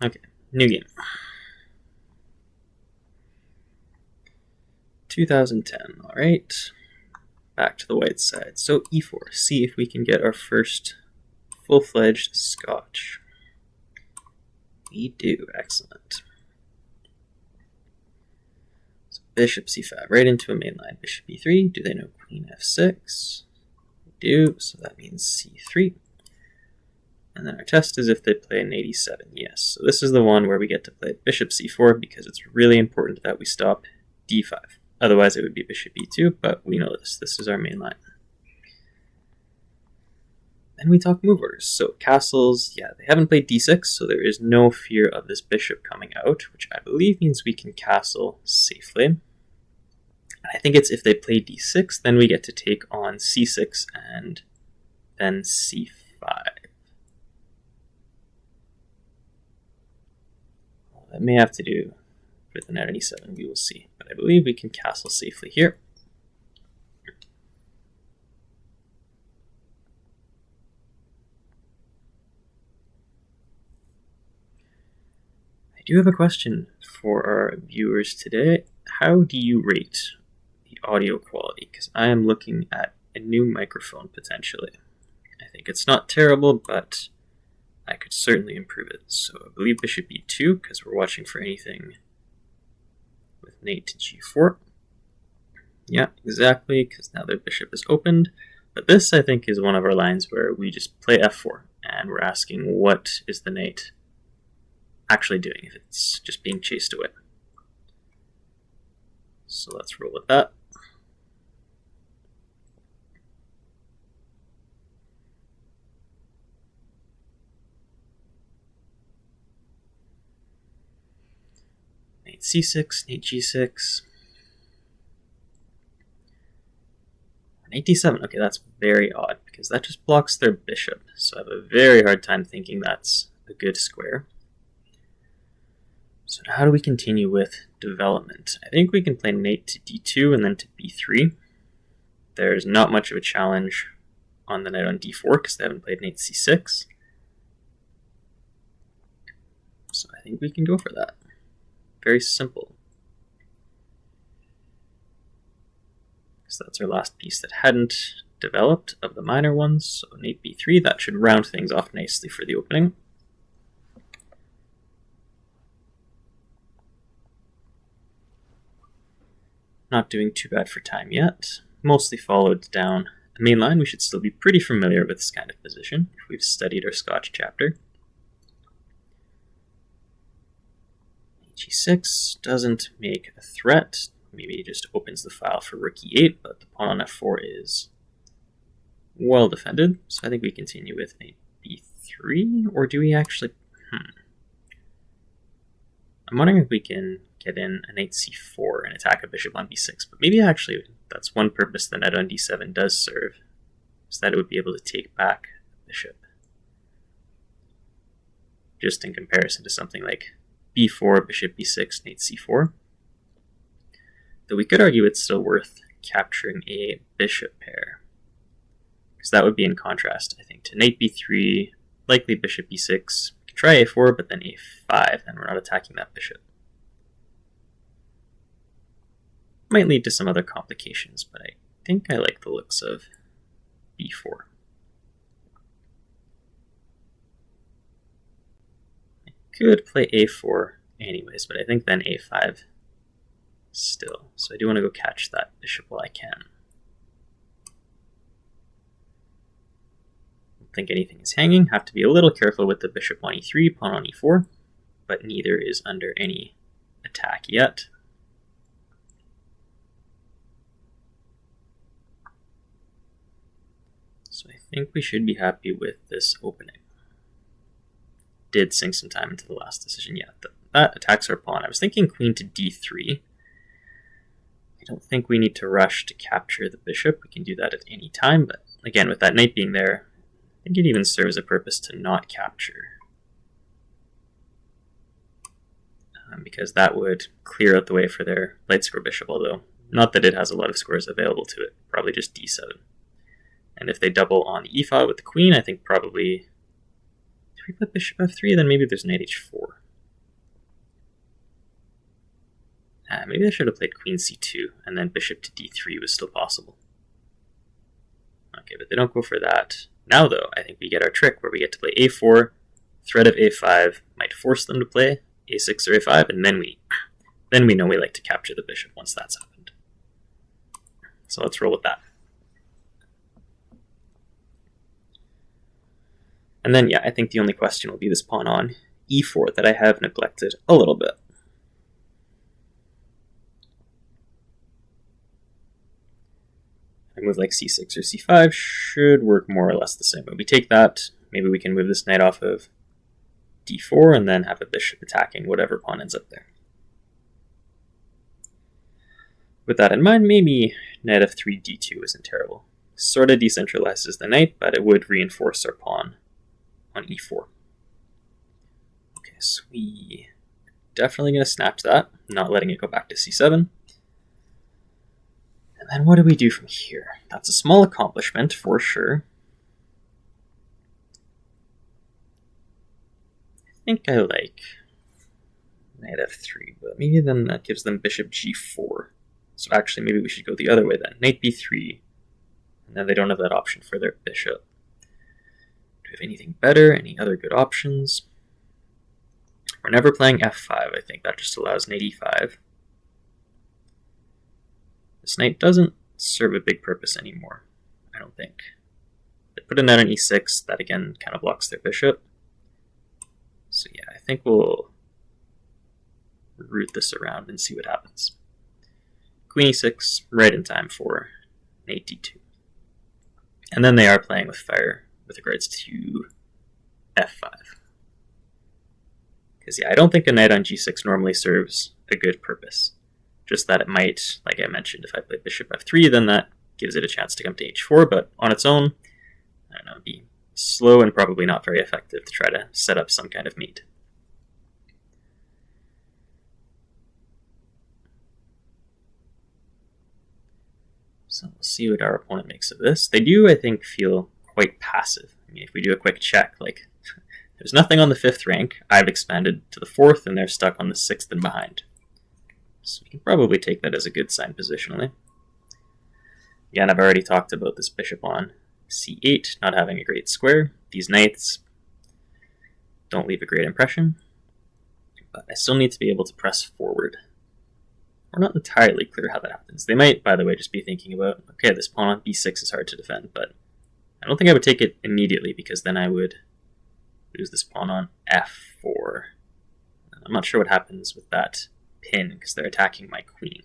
Okay, new game. 2010, alright. Back to the white side. So e4, see if we can get our first full-fledged Scotch. We do, excellent. So bishop c5, right into a main line. Bishop e3, do they know queen f6? They do, so that means c3. And then our test is if they play an Nge7, yes. So this is the one where we get to play bishop c4 because it's really important that we stop d5. Otherwise it would be bishop e2, but we know this. This is our main line. Then we talk move orders. So castles, yeah, they haven't played d6, so there is no fear of this bishop coming out, which I believe means we can castle safely. And I think it's if they play d6, then we get to take on c6 and then c5. Well, that may have to do with an Nge7, we will see. But I believe we can castle safely here. I do have a question for our viewers today. How do you rate the audio quality? Because I am looking at a new microphone potentially. I think it's not terrible, but I could certainly improve it. So I believe bishop e2, because we're watching for anything with knight to g4. Yeah, exactly, because now their bishop is opened. But this, I think, is one of our lines where we just play f4, and we're asking what is the knight actually doing if it's just being chased away. So let's roll with that. Knight c6, knight g6. Knight d7. Okay, that's very odd because that just blocks their bishop. So I have a very hard time thinking that's a good square. So how do we continue with development? I think we can play knight to d2 and then to b3. There's not much of a challenge on the knight on d4 because they haven't played knight c6. So I think we can go for that. Very simple. So that's our last piece that hadn't developed of the minor ones. So knight b3, that should round things off nicely for the opening. Not doing too bad for time yet. Mostly followed down the main line. We should still be pretty familiar with this kind of position if we've studied our Scotch chapter. G6 doesn't make a threat. Maybe it just opens the file for rook e8, but the pawn on f4 is well defended. So I think we continue with knight b3, or do we actually... I'm wondering if we can get in a knight c4 and attack a bishop on b6, but maybe actually that's one purpose the knight on d7 does serve, is that it would be able to take back the bishop. Just in comparison to something like b4, bishop b6, knight c4. Though we could argue it's still worth capturing a bishop pair, because that would be in contrast, I think, to knight b3, likely bishop b6. We could try a4, but then a5, and we're not attacking that bishop. Might lead to some other complications, but I think I like the looks of b4. I could play a4 anyways, but I think then a5 still. So I do want to go catch that bishop while I can. Don't think anything is hanging. Have to be a little careful with the bishop on e3, pawn on e4, but neither is under any attack yet. So I think we should be happy with this opening. Did sink some time into the last decision. Yeah, that attacks our pawn. I was thinking queen to d3. I don't think we need to rush to capture the bishop. We can do that at any time, but again, with that knight being there, I think it even serves a purpose to not capture. Because that would clear out the way for their light square bishop, although not that it has a lot of squares available to it, probably just d7. And if they double on the e file with the queen, I think probably... Do we put bishop f3? Then maybe there's knight h4. Maybe I should have played queen c2, and then bishop to d3 was still possible. Okay, but they don't go for that. Now, though, I think we get our trick where we get to play a4, threat of a5 might force them to play a6 or a5, and then we know we like to capture the bishop once that's happened. So let's roll with that. And then, yeah, I think the only question will be this pawn on e4 that I have neglected a little bit. A move like c6 or c5 should work more or less the same. But we take that, maybe we can move this knight off of d4 and then have a bishop attacking whatever pawn ends up there. With that in mind, maybe knight f3 d2 isn't terrible. Sort of decentralizes the knight, but it would reinforce our pawn on e4. Okay, so we are definitely going to snatch that, not letting it go back to c7. And then what do we do from here? That's a small accomplishment for sure. I think I like knight f3, but maybe then that gives them bishop g4. So actually maybe we should go the other way then. Knight b3, and then they don't have that option for their bishop. Do we have anything better? Any other good options? We're never playing f5. I think that just allows knight e5. This knight doesn't serve a big purpose anymore, I don't think. They put a knight on e6, that again kind of blocks their bishop. So yeah, I think we'll root this around and see what happens. Queen e6, right in time for knight d2. And then they are playing with fire with regards to f5. Because yeah, I don't think a knight on g6 normally serves a good purpose. Just that it might, like I mentioned, if I play bishop f3, then that gives it a chance to come to h4, but on its own, I don't know, it'd be slow and probably not very effective to try to set up some kind of mate. So we'll see what our opponent makes of this. They do, I think, feel quite passive. I mean, if we do a quick check, like, there's nothing on the 5th rank, I've expanded to the 4th, and they're stuck on the 6th and behind. So we can probably take that as a good sign positionally. Again, I've already talked about this bishop on c8 not having a great square. These knights don't leave a great impression, but I still need to be able to press forward. We're not entirely clear how that happens. They might, by the way, just be thinking about, okay, this pawn on b6 is hard to defend, but I don't think I would take it immediately because then I would lose this pawn on f4. I'm not sure what happens with that pin because they're attacking my queen.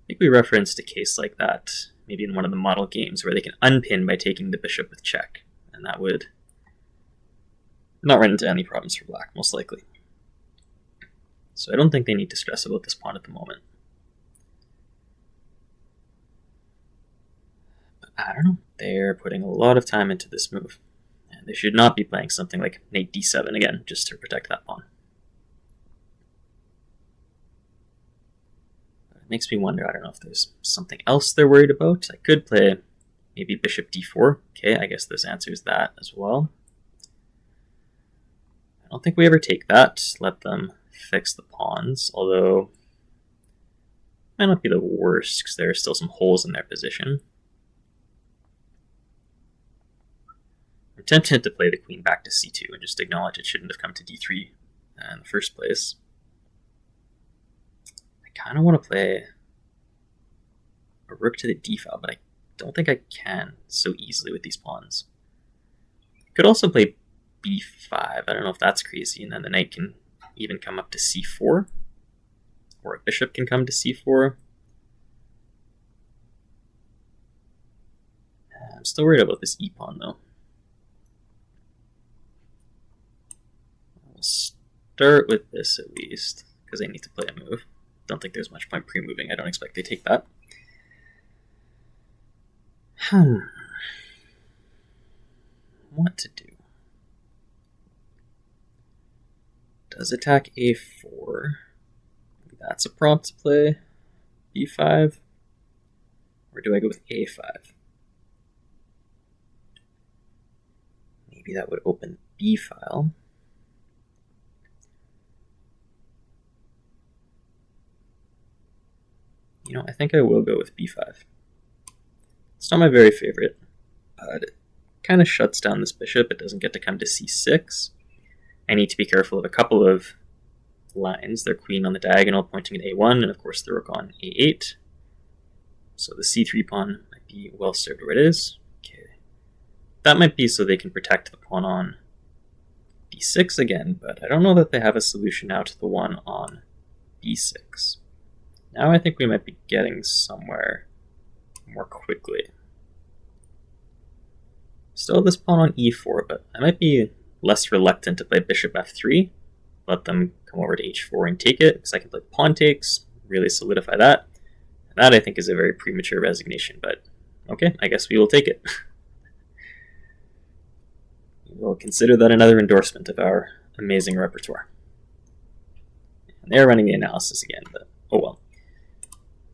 I think we referenced a case like that maybe in one of the model games where they can unpin by taking the bishop with check, and that would not run into any problems for black, most likely. So I don't think they need to stress about this pawn at the moment. But I don't know, they're putting a lot of time into this move. And they should not be playing something like knight d7 again, just to protect that pawn. But it makes me wonder, I don't know if there's something else they're worried about. I could play maybe bishop d4. Okay, I guess this answers that as well. I don't think we ever take that. Let them fix the pawns, although it might not be the worst because there are still some holes in their position. I'm tempted to play the queen back to c2 and just acknowledge it shouldn't have come to d3 in the first place. I kind of want to play a rook to the d file, but I don't think I can so easily with these pawns. I could also play b5. I don't know if that's crazy, and then the knight can even come up to c4, or a bishop can come to c4. I'm still worried about this e-pawn though. We'll start with this at least, because they need to play a move. Don't think there's much point pre-moving. I don't expect they take that. What to do? Does attack a4. Maybe that's a prompt to play b5. Or do I go with a5? Maybe that would open b file. You know, I think I will go with b5. It's not my very favorite, but it kind of shuts down this bishop. It doesn't get to come to c6. I need to be careful of a couple of lines. Their queen on the diagonal pointing at a1, and of course the rook on a8. So the c3 pawn might be well served where it is. Okay, that might be so they can protect the pawn on b6 again, but I don't know that they have a solution now to the one on b6. Now I think we might be getting somewhere more quickly. Still this pawn on e4, but I might be less reluctant to play bishop f3, let them come over to h4 and take it, because I can play pawn takes, really solidify that. And that I think is a very premature resignation, but okay, I guess we will take it. We'll consider that another endorsement of our amazing repertoire. And they're running the analysis again, but oh well.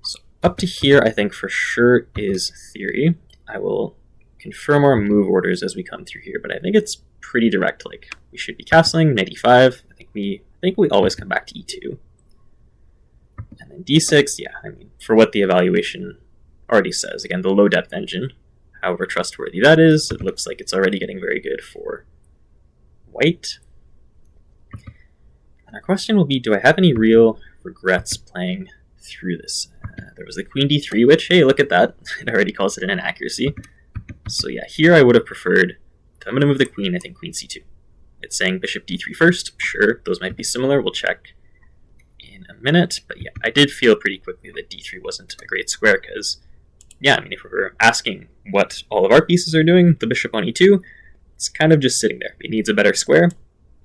So up to here, I think for sure is theory. I will confirm our move orders as we come through here, but I think it's pretty direct. Like, we should be castling knight e5. I think we always come back to e2. And then d6, yeah, I mean, for what the evaluation already says. Again, the low depth engine, however trustworthy that is, it looks like it's already getting very good for white. And our question will be, do I have any real regrets playing through this? There was the queen d3, which, hey, look at that. It already calls it an inaccuracy. So yeah, here I would have preferred, if I'm going to move the queen, I think queen c2. It's saying bishop d3 first. Sure, those might be similar. We'll check in a minute. But yeah, I did feel pretty quickly that d3 wasn't a great square because, yeah, I mean, if we were asking what all of our pieces are doing, the bishop on e2, it's kind of just sitting there. It needs a better square.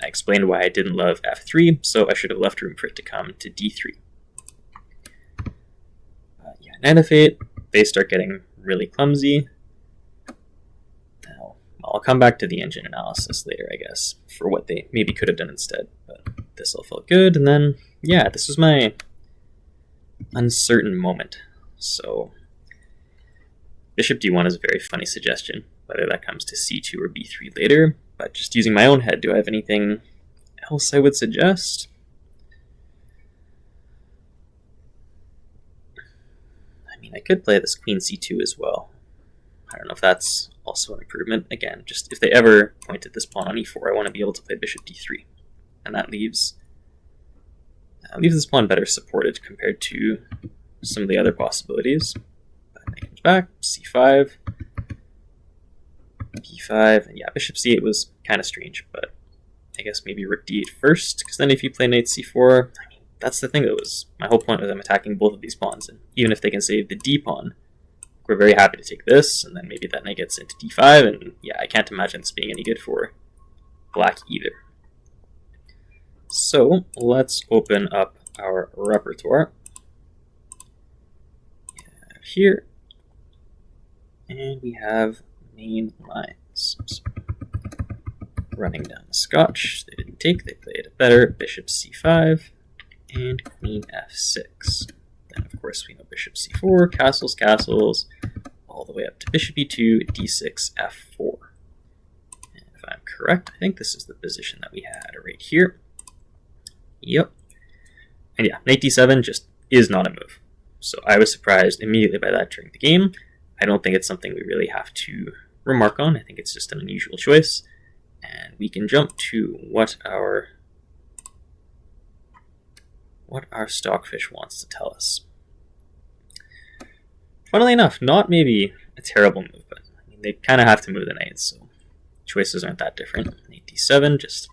I explained why I didn't love f3, so I should have left room for it to come to d3. Yeah, knight f8, they start getting really clumsy. Now, I'll come back to the engine analysis later, I guess, for what they maybe could have done instead. But this all felt good, and then, yeah, this was my uncertain moment. So bishop d1 is a very funny suggestion, whether that comes to c2 or b3 later. But just using my own head, do I have anything else I would suggest? I mean, I could play this queen c2 as well. I don't know if that's also an improvement. Again, just if they ever pointed this pawn on e4, I want to be able to play bishop d3. And that leaves this pawn better supported compared to some of the other possibilities. But knight comes back, c5, b5, and yeah, bishop c8 was kind of strange, but I guess maybe rook d8 first, because then if you play knight c4, I mean, that's the thing that was, my whole point was I'm attacking both of these pawns, and even if they can save the d pawn, we're very happy to take this, and then maybe that knight gets into d5, and yeah, I can't imagine this being any good for black either. So let's open up our repertoire here, and we have main lines. So running down the Scotch, they didn't take, they played it better. Bishop c5 and queen f6. Then of course we know bishop c4, castles, castles, all the way up to bishop e2, d6, f4. And if I'm correct, I think this is the position that we had right here. Yep. And yeah, knight d7 just is not a move. So I was surprised immediately by that during the game. I don't think it's something we really have to remark on. I think it's just an unusual choice. And we can jump to what our stockfish wants to tell us. Funnily enough, not maybe a terrible move, but I mean, they kind of have to move the knights, so choices aren't that different. Knight d7, just,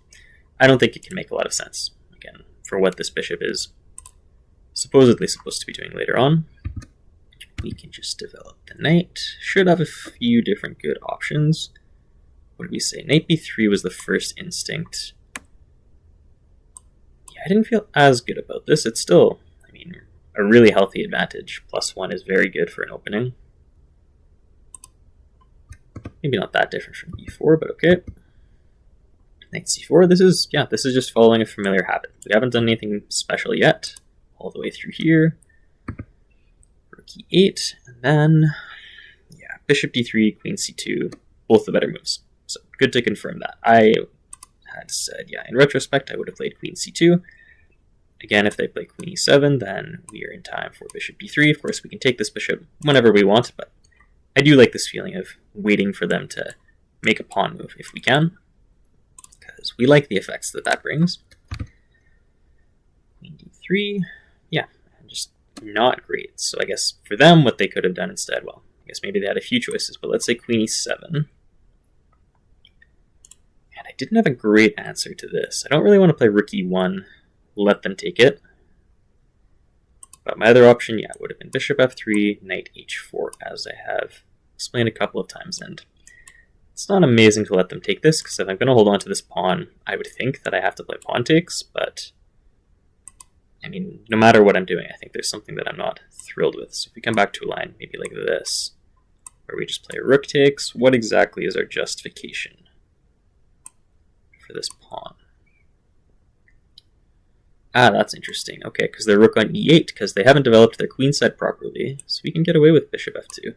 I don't think it can make a lot of sense. Again, for what this bishop is supposedly supposed to be doing later on. We can just develop the knight. Should have a few different good options. What did we say? Knight b3 was the first instinct. Yeah, I didn't feel as good about this. It's still, I mean, a really healthy advantage. +1 is very good for an opening. Maybe not that different from b4, but okay. Knight c4, this is just following a familiar habit. We haven't done anything special yet, all the way through here. Rook e8, and then, yeah, bishop d3, queen c2, both the better moves. So good to confirm that. I had said, yeah, in retrospect, I would have played queen c2. Again, if they play queen e7, then we are in time for bishop d3. Of course, we can take this bishop whenever we want, but I do like this feeling of waiting for them to make a pawn move if we can, because we like the effects that that brings. Queen d3, yeah, just not great. So I guess for them, what they could have done instead, well, I guess maybe they had a few choices, but let's say queen e7. And I didn't have a great answer to this. I don't really want to play rook e1, let them take it. But my other option, yeah, would have been bishop f3, knight h4, as I have explained a couple of times. And it's not amazing to let them take this, because if I'm going to hold on to this pawn, I would think that I have to play pawn takes, but I mean, no matter what I'm doing, I think there's something that I'm not thrilled with. So if we come back to a line maybe like this, where we just play rook takes, what exactly is our justification for this pawn? Ah, that's interesting. Okay, because they're rook on e8, because they haven't developed their queen side properly, so we can get away with bishop f2.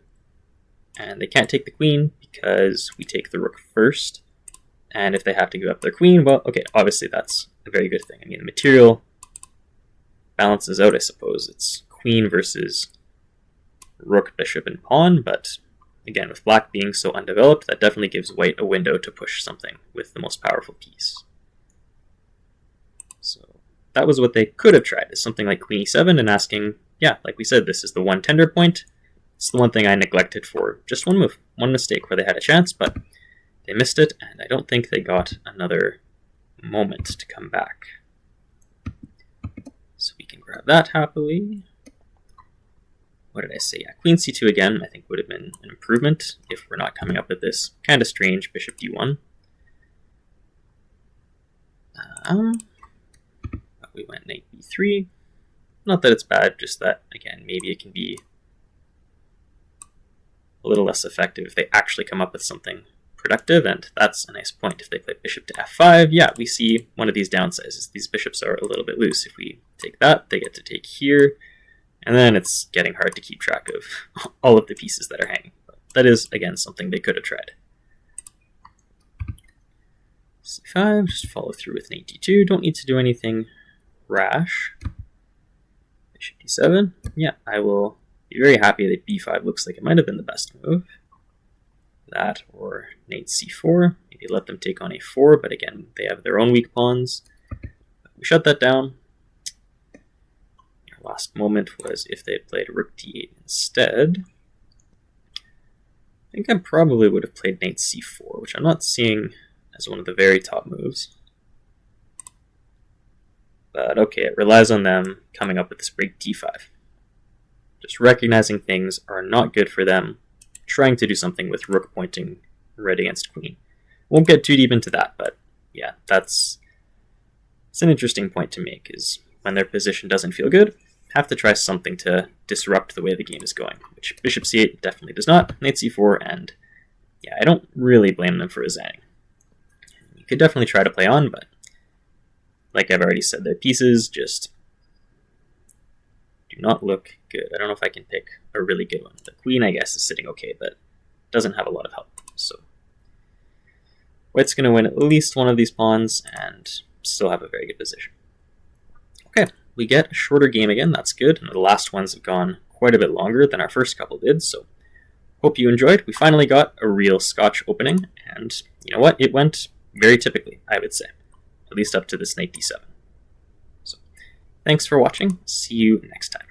And they can't take the queen because we take the rook first. And if they have to give up their queen, well, okay, obviously that's a very good thing. I mean, the material balances out, I suppose. It's queen versus rook, bishop, and pawn, but again, with black being so undeveloped, that definitely gives white a window to push something with the most powerful piece. So that was what they could have tried, is something like queen e7 and asking, yeah, like we said, this is the one tender point. It's the one thing I neglected for just one move, one mistake where they had a chance, but they missed it, and I don't think they got another moment to come back. So we can grab that happily. What did I say? Yeah, queen c2 again, I think would have been an improvement if we're not coming up with this kind of strange bishop d1. But we went knight b3. Not that it's bad, just that, again, maybe it can be a little less effective if they actually come up with something productive, and that's a nice point. If they play bishop to f5, yeah, we see one of these downsides. These bishops are a little bit loose. If we take that, they get to take here, and then it's getting hard to keep track of all of the pieces that are hanging. But that is, again, something they could have tried. c5, just follow through with knight d2. Don't need to do anything rash. Bishop d7, yeah, I will be very happy that b5 looks like it might have been the best move. That or knight c4, maybe let them take on a4, but again, they have their own weak pawns. We shut that down. Our last moment was if they had played rook d8 instead. I think I probably would have played knight c4, which I'm not seeing as one of the very top moves. But okay, it relies on them coming up with this break d5. Just recognizing things are not good for them, trying to do something with rook pointing red against queen. Won't get too deep into that, but yeah, it's an interesting point to make, is when their position doesn't feel good, have to try something to disrupt the way the game is going, which bishop c8 definitely does not, knight c4, and yeah, I don't really blame them for resigning. You could definitely try to play on, but like I've already said, their pieces just do not look good. I don't know if I can pick a really good one. The queen, I guess, is sitting okay, but doesn't have a lot of help. So white's going to win at least one of these pawns and still have a very good position. Okay, we get a shorter game again. That's good. And the last ones have gone quite a bit longer than our first couple did, so hope you enjoyed. We finally got a real Scotch opening, and you know what? It went very typically, I would say, at least up to this knight d7. So thanks for watching. See you next time.